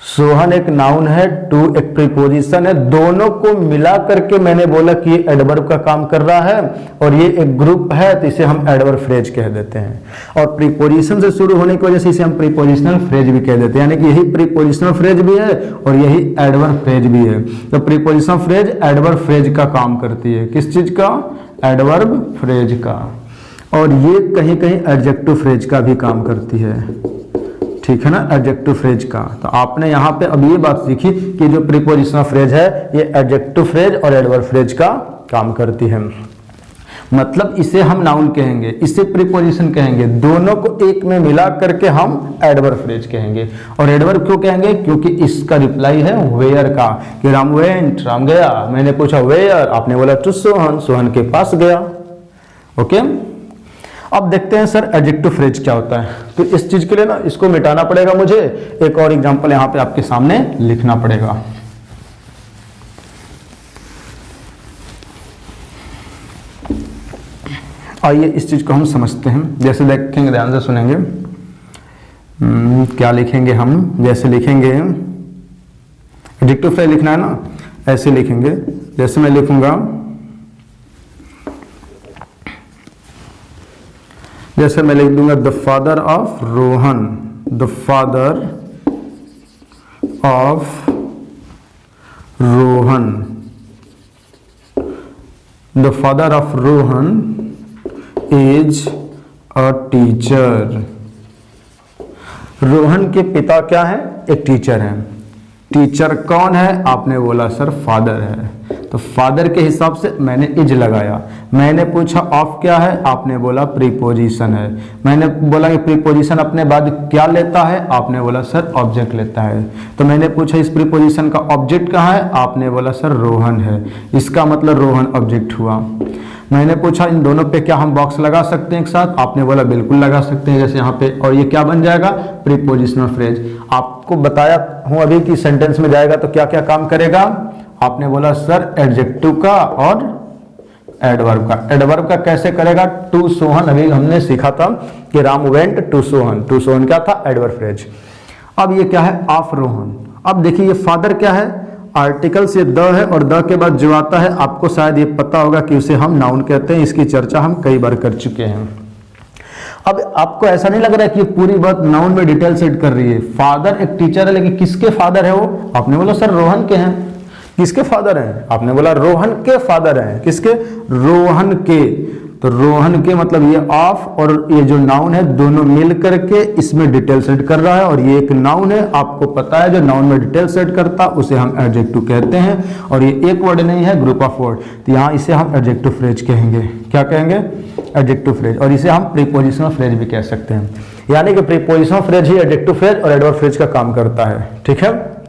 सोहन एक नाउन है, टू एक प्रीपोजिशन है, दोनों को मिला करके मैंने बोला कि ये एडवर्ब का काम कर रहा है और ये एक ग्रुप है, तो इसे हम एडवर्ब फ्रेज कह देते हैं। और प्रीपोजिशन से शुरू होने की वजह से इसे हम प्रीपोजिशनल फ्रेज भी कह देते हैं, यानी कि यही प्रीपोजिशनल फ्रेज भी है और यही एडवर्ब फ्रेज भी है। तो प्रीपोजिशनल फ्रेज एडवर्ब फ्रेज का काम करती है। किस चीज का, एडवर्ब फ्रेज का। और ये कहीं कहीं एडजेक्टिव फ्रेज का भी काम करती है, ठीक है ना, एडजेक्टिव फ्रेज का। तो आपने यहाँ पे अब ये बात सीखी कि जो प्रीपोजिशनल फ्रेज है ये एडजेक्टिव फ्रेज और एडवर्ब फ्रेज का काम करती है। मतलब इसे हम नाउन कहेंगे, इसे प्रीपोजिशन कहेंगे, दोनों को एक में मिला करके हम एडवर्ब फ्रेज कहेंगे। और एडवर्ब क्यों कहेंगे, क्योंकि इसका रिप्लाई है वेयर का, कि राम वेंट, राम गया। मैंने पूछा वेयर, आपने बोला टू सोहन, सोहन के पास गया। ओके, अब देखते हैं सर एडजेक्टिव फ्रेज क्या होता है। तो इस चीज के लिए ना इसको मिटाना पड़ेगा मुझे, एक और एग्जांपल यहां पे आपके सामने लिखना पड़ेगा। आइए इस चीज को हम समझते हैं। जैसे देखेंगे, ध्यान से सुनेंगे। क्या लिखेंगे हम, जैसे लिखेंगे एडजेक्टिव फ्रेज लिखना है ना, ऐसे लिखेंगे। जैसे मैं लिखूंगा, जैसे मैं लिख दूंगा the father of Rohan, the father of Rohan, the father of Rohan is a teacher. Rohan के पिता क्या है, एक टीचर है। टीचर कौन है, आपने बोला सर फादर है, तो फादर के हिसाब से मैंने इज लगाया। मैंने पूछा ऑफ क्या है, आपने बोला प्रीपोजिशन है। मैंने बोला कि प्रीपोजिशन अपने बाद क्या लेता है, आपने बोला सर ऑब्जेक्ट लेता है। तो मैंने पूछा इस प्रीपोजिशन का ऑब्जेक्ट कहाँ है, आपने बोला सर रोहन है। इसका मतलब रोहन ऑब्जेक्ट हुआ। मैंने पूछा इन दोनों पे क्या हम बॉक्स लगा सकते हैं एक साथ, आपने बोला बिल्कुल लगा सकते हैं, जैसे यहाँ पे। और ये क्या बन जाएगा, प्रीपोजिशनल फ्रेज। आपको बताया हूं अभी कि सेंटेंस में जाएगा तो क्या क्या काम करेगा, आपने बोला सर एडजेक्टिव का और एडवर्ब का। एडवर्ब का कैसे करेगा, टू सोहन, अभी हमने सीखा था कि Ram went to Sohan. To Sohan क्या था, एडवर्ब फ्रेज। अब ये क्या है, ऑफ रोहन। अब देखिए ये फादर क्या है, आर्टिकल से द है और द के बाद जो आता है आपको शायद ये पता होगा कि उसे हम नाउन कहते हैं। इसकी चर्चा हम कई बार कर चुके हैं। अब आपको ऐसा नहीं लग रहा है कि ये पूरी बात नाउन में डिटेल सेट कर रही है। फादर एक टीचर है, लेकिन किसके फादर है वो, आपने बोला सर रोहन के हैं। किसके फादर हैं, आपने बोला रोहन के फादर हैं। किसके, रोहन के। तो रोहन के मतलब ये ऑफ और ये जो नाउन है दोनों मिल करके इसमें डिटेल सेट कर रहा है। और ये एक नाउन है, आपको पता है जो नाउन में डिटेल सेट करता उसे हम एडजेक्टिव कहते हैं। और ये एक वर्ड नहीं है, ग्रुप ऑफ वर्ड, तो यहाँ इसे हम एडजेक्टिव फ्रेज कहेंगे। क्या कहेंगे, एडजेक्टिव फ्रेज। और इसे हम प्रीपोजिशनल फ्रेज भी कह सकते हैं, यानी कि प्रीपोजिशनल फ्रेज ही एडजेक्टिव फ्रेज और एडवर्ब फ्रेज का काम करता है। ठीक है।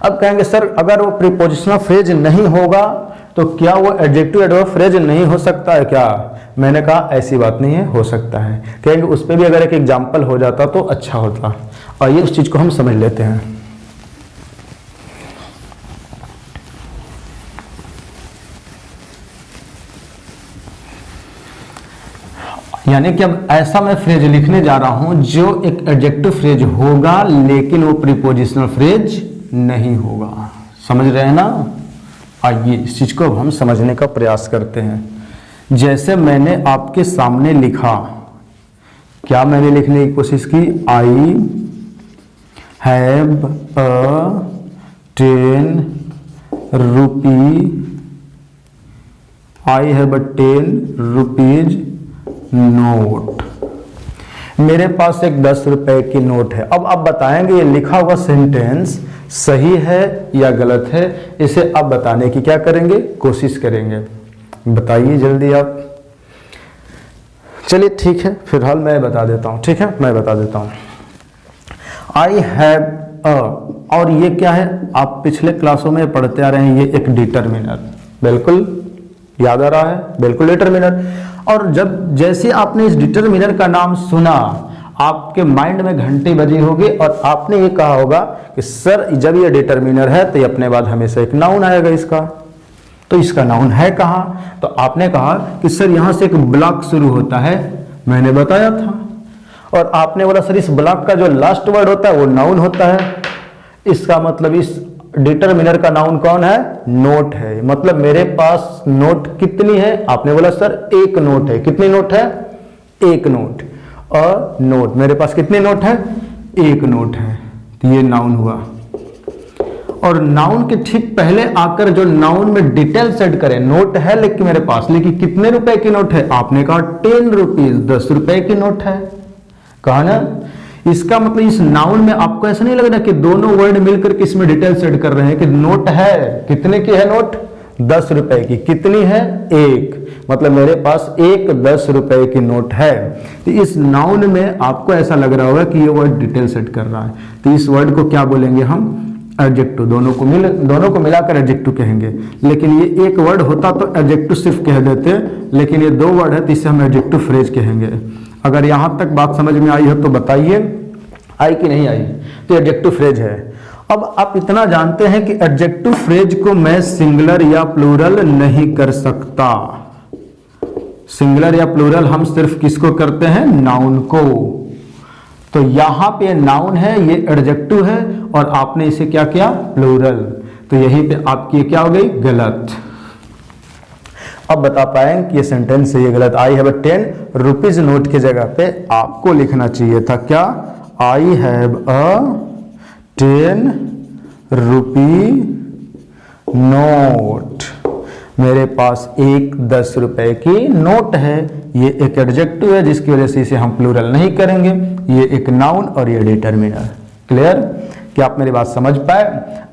अब कहेंगे सर अगर वो प्रीपोजिशनल फ्रेज नहीं होगा तो क्या वो एडजेक्टिव एडवर्ब फ्रेज नहीं हो सकता है क्या, मैंने कहा ऐसी बात नहीं है, हो सकता है। कहेंगे उस पर भी अगर एक एग्जाम्पल हो जाता तो अच्छा होता। और ये उस चीज को हम समझ लेते हैं। यानी कि अब ऐसा मैं फ्रेज लिखने जा रहा हूं जो एक एडजेक्टिव फ्रेज होगा लेकिन वो प्रीपोजिशनल फ्रेज नहीं होगा। समझ रहे हैं ना। आइए इस चीज को अब हम समझने का प्रयास करते हैं। जैसे मैंने आपके सामने लिखा, क्या मैंने लिखने की कोशिश की, I have a 10 rupee, I have a 10 rupees note. मेरे पास एक 10 रुपए की नोट है। अब आप बताएंगे ये लिखा हुआ सेंटेंस सही है या गलत है, इसे आप बताने की क्या करेंगे, कोशिश करेंगे। बताइए जल्दी आप। चलिए ठीक है, फिलहाल मैं बता देता हूं। ठीक है, मैं बता देता हूं। आई हैव अ, और ये क्या है, आप पिछले क्लासों में पढ़ते आ रहे हैं, ये एक डिटरमिनर, बिल्कुल याद आ रहा है, बिल्कुल डिटरमिनर। और जब जैसे आपने इस डिटरमिनर का नाम सुना, आपके माइंड में घंटी बजी होगी और आपने ये कहा होगा कि सर जब ये डिटरमिनर है तो ये अपने बाद हमेशा एक नाउन आएगा इसका, तो इसका नाउन है कहाँ? तो आपने कहा कि सर यहां से एक ब्लॉक शुरू होता है, मैंने बताया था। और आपने बोला सर इस ब्लॉक का जो लास्ट वर्ड होता है वो नाउन होता है। इसका मतलब इस डिटरमिनर का नाउन कौन है? नोट है। मतलब मेरे पास नोट कितनी है? आपने बोला सर एक नोट है। कितनी नोट है? एक नोट। और नोट, मेरे पास कितने नोट है? एक नोट है। तो ये नाउन हुआ। और नाउन के ठीक पहले आकर जो नाउन में डिटेल्स ऐड करें, नोट है लेकिन मेरे पास, लेकिन कितने रुपए की नोट है? आपने कहा 10 रुपीज, 10 रुपए की नोट है, कहा ना। इसका मतलब इस नाउन में आपको ऐसा नहीं लग रहा कि दोनों वर्ड मिलकर के इसमें डिटेल्स ऐड कर रहे हैं कि नोट है, कितने की है नोट? 10 रुपए की। कितनी है? एक। मतलब मेरे पास एक 10 रुपए की नोट है। तो इस नाउन में आपको ऐसा लग रहा होगा कि ये वर्ड डिटेल्स ऐड कर रहा है। तो इस वर्ड को क्या बोलेंगे हम? एडजेक्टिव। दोनों को मिलाकर एडजेक्टिव कहेंगे। लेकिन ये एक वर्ड होता तो एडजेक्टिव सिर्फ कह देते, लेकिन ये दो वर्ड है तो इसे हम एडजेक्टिव फ्रेज कहेंगे। अगर यहां तक बात समझ में आई हो तो बताइए, आई कि नहीं आई? तो एडजेक्टिव फ्रेज है। अब आप इतना जानते हैं कि एडजेक्टिव फ्रेज को मैं सिंगुलर या प्लूरल नहीं कर सकता। सिंगुलर या प्लूरल हम सिर्फ किसको करते हैं? नाउन को। तो यहां पे नाउन है, ये एडजेक्टिव है, और आपने इसे क्या किया? प्लूरल। तो यहीं पे आपकी क्या हो गई? गलत। अब बता पाए कि ये सेंटेंस सही है गलत। I have a 10 rupees note की जगह पे आपको लिखना चाहिए था क्या? I have a 10 rupee note. मेरे पास एक 10 रुपए की नोट है। ये एक एडजेक्टिव है जिसकी वजह से इसे हम प्लूरल नहीं करेंगे। ये एक नाउन और ये डिटरमिनर। क्लियर? क्या आप मेरी बात समझ पाए?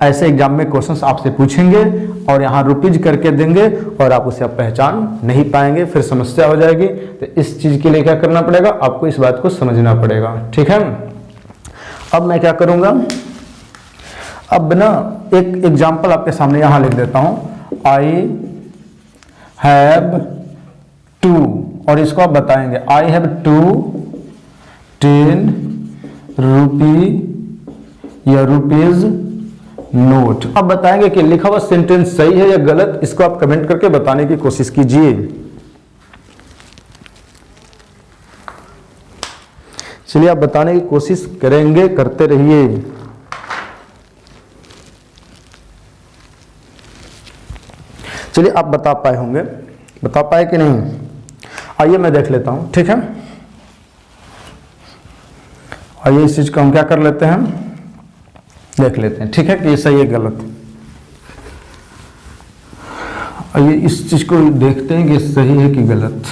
ऐसे एग्जाम में क्वेश्चंस आपसे पूछेंगे और यहाँ रुपीज करके देंगे और आप उसे पहचान नहीं पाएंगे, फिर समस्या हो जाएगी। तो इस चीज के लिए क्या करना पड़ेगा? आपको इस बात को समझना पड़ेगा। ठीक है, अब मैं क्या करूंगा, अब ना एक एग्जाम्पल आपके सामने यहां लिख देता हूं। आई हैव टू, और इसको आप बताएंगे आई हैव टू 10 रुपी या रुपीज नोट। अब बताएंगे कि लिखा हुआ सेंटेंस सही है या गलत, इसको आप कमेंट करके बताने की कोशिश कीजिए। चलिए आप बताने की कोशिश करेंगे, करते रहिए। चलिए आप बता पाए होंगे, बता पाए कि नहीं? आइए मैं देख लेता हूं। ठीक है, आइए इस चीज को हम क्या कर लेते हैं, देख लेते हैं। ठीक है कि ये सही है गलत। आइए इस चीज को देखते हैं कि सही है कि गलत।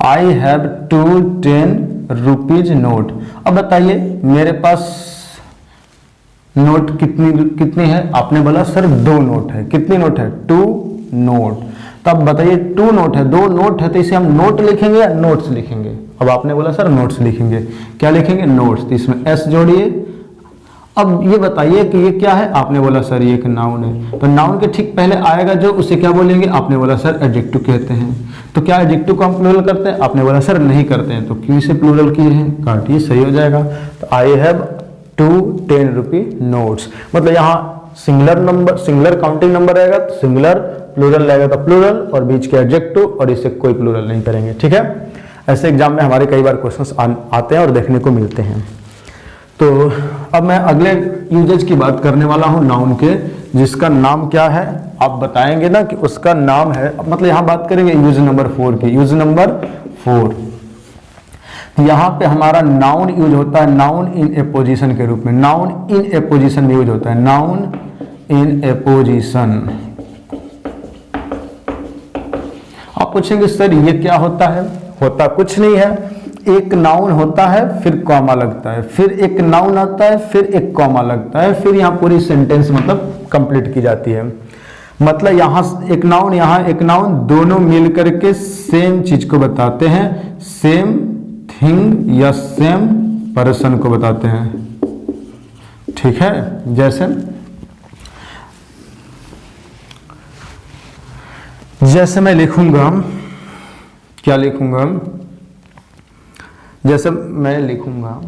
I have two 10 rupees note. अब बताइए मेरे पास नोट कितनी है? आपने बोला सर 2 नोट है। कितनी नोट है? 2 नोट। तब बताइए 2 नोट है, 2 नोट है, तो इसे हम नोट लिखेंगे या नोट्स लिखेंगे? अब आपने बोला सर नोट्स लिखेंगे। क्या लिखेंगे? नोट्स। तो इसमें एस जोड़िए। अब ये बताइए कि ये क्या है? आपने बोला सर ये एक नाउन है। तो नाउन के ठीक पहले आएगा जो, उसे क्या बोलेंगे? आपने बोला सर एडजेक्टिव कहते हैं। तो क्या एडजेक्टिव को हम प्लूरल करते हैं? आपने बोला सर नहीं करते हैं। तो क्यों इसे प्लूरल किए हैं? काटिए, सही हो जाएगा। तो आई हैव 2 10 रुपी नोट्स। मतलब यहाँ singular number, singular counting number रहेगा तो सिंगुलर, प्लूरल रहेगा तो प्लूरल, और बीच के एडजेक्टिव, और इसे कोई प्लूरल नहीं करेंगे। ठीक है, ऐसे एग्जाम में हमारे कई बार क्वेश्चंस आते हैं और देखने को मिलते हैं। तो अब मैं अगले यूजेज की बात करने वाला हूं नाउन के, जिसका नाम क्या है? आप बताएंगे ना कि उसका नाम है, मतलब यहां बात करेंगे यूज नंबर 4 की। Use number 4। यहाँ पे हमारा नाउन यूज होता है, नाउन इन ए पोजीशन के रूप में, नाउन इन ए पोजीशन में यूज होता है, नाउन इन ए पोजीशन। आप पूछेंगे सर ये क्या होता है? होता कुछ नहीं है, एक नाउन होता है फिर कॉमा लगता है, फिर एक नाउन आता है फिर एक कॉमा लगता है, फिर यहाँ पूरी सेंटेंस मतलब कंप्लीट की जाती है। मतलब यहाँ एक नाउन यहाँ एक नाउन दोनों मिल करके सेम चीज को बताते हैं, सेम थिंग या सेम पर्सन को बताते हैं। ठीक है, जैसे मैं लिखूंगा, क्या लिखूंगा, जैसे मैं लिखूंगा